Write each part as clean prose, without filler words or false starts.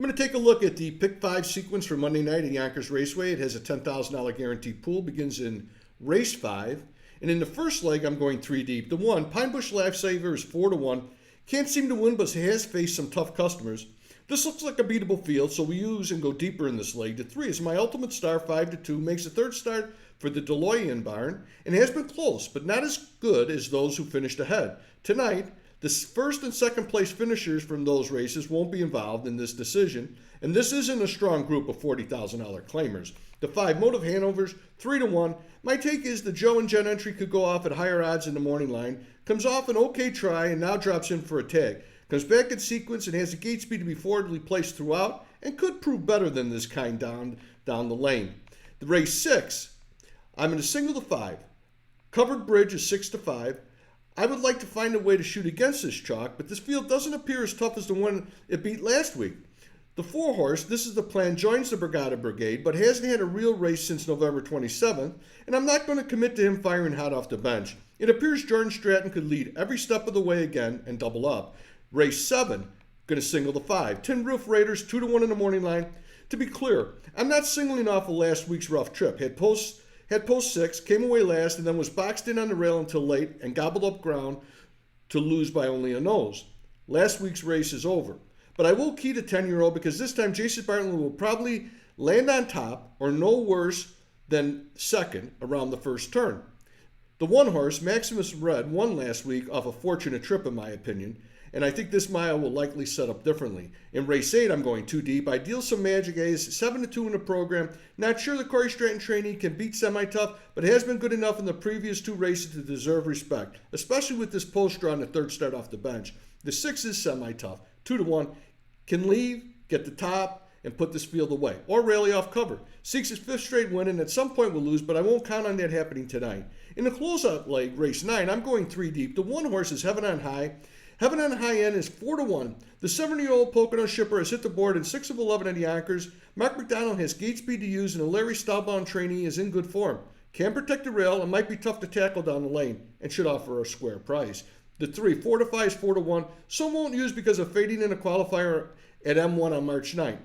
going to take a look at the Pick 5 sequence for Monday night at Yonkers Raceway. It has a $10,000 guaranteed pool, begins in race 5. And in the first leg, I'm going 3 deep. The 1, Pine Bush Lifesaver, is 4-1. Can't seem to win, but has faced some tough customers. This looks like a beatable field, so we use and go deeper in this leg. The 3 is my ultimate star, 5-2, makes a third start for the Deloyan barn, and has been close, but not as good as those who finished ahead. Tonight, the first and second place finishers from those races won't be involved in this decision, and this isn't a strong group of $40,000 claimers. The 5, Motive Hanover's 3-1. My take is the Joe and Jen entry could go off at higher odds in the morning line. Comes off an okay try and now drops in for a tag. Comes back in sequence and has a gate speed to be forwardly placed throughout and could prove better than this kind down the lane. The race 6, I'm going to single the 5. Covered Bridge is 6-5. I would like to find a way to shoot against this chalk, but this field doesn't appear as tough as the one it beat last week. The 4 horse, this is the plan, joins the Brigada Brigade, but hasn't had a real race since November 27th, and I'm not going to commit to him firing hot off the bench. It appears Jordan Stratton could lead every step of the way again and double up. Race 7, going to single the 5. Tin Roof Raiders, 2-1 in the morning line. To be clear, I'm not singling off of last week's rough trip. Had post 6, came away last, and then was boxed in on the rail until late and gobbled up ground to lose by only a nose. Last week's race is over. But I will key the 10-year-old because this time Jason Bartlett will probably land on top or no worse than second around the first turn. The 1 horse, Maximus Red, won last week off a fortunate trip in my opinion, and I think this mile will likely set up differently. In race 8, I'm going 2 deep. I deal some Magic A's, 7-2 in the program. Not sure the Corey Stratton trainee can beat semi-tough, but has been good enough in the previous 2 races to deserve respect, especially with this post draw on the third start off the bench. The 6 is semi-tough, 2-1. Can leave, get the top, and put this field away, or rally off cover. Seeks his 5th straight win, and at some point will lose, but I won't count on that happening tonight. In the closeout leg, race 9, I'm going 3 deep. The 1 horse is Heaven on High. Heaven on High End is 4-1. The 70-year-old Pocono shipper has hit the board in 6 of 11 at Yonkers. Mark McDonald has gate speed to use, and the Larry Stahlbaum trainee is in good form. Can protect the rail and might be tough to tackle down the lane, and should offer a square price. The 3, Fortify, is 4-1. Some won't use because of fading in a qualifier at M1 on March 9th.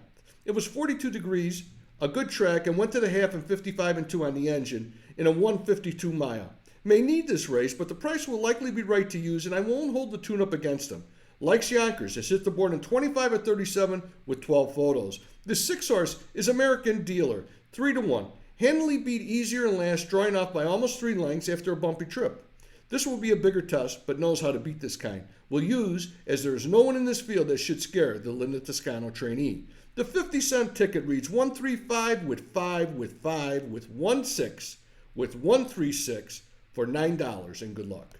It was 42 degrees, a good track, and went to the half in 55-2 on the engine in a 152 mile. May need this race, but the price will likely be right to use, and I won't hold the tune-up against him. Likes Yonkers, has hit the board in 25-37 with 12 photos. The 6 horse is American Dealer, 3-1. Handily beat easier and last, drawing off by almost 3 lengths after a bumpy trip. This will be a bigger test, but knows how to beat this kind. Will use, as there is no one in this field that should scare the Linda Toscano trainee. The 50-cent ticket reads 135 with 5 with 5 with 16 with 136 for $9, and good luck.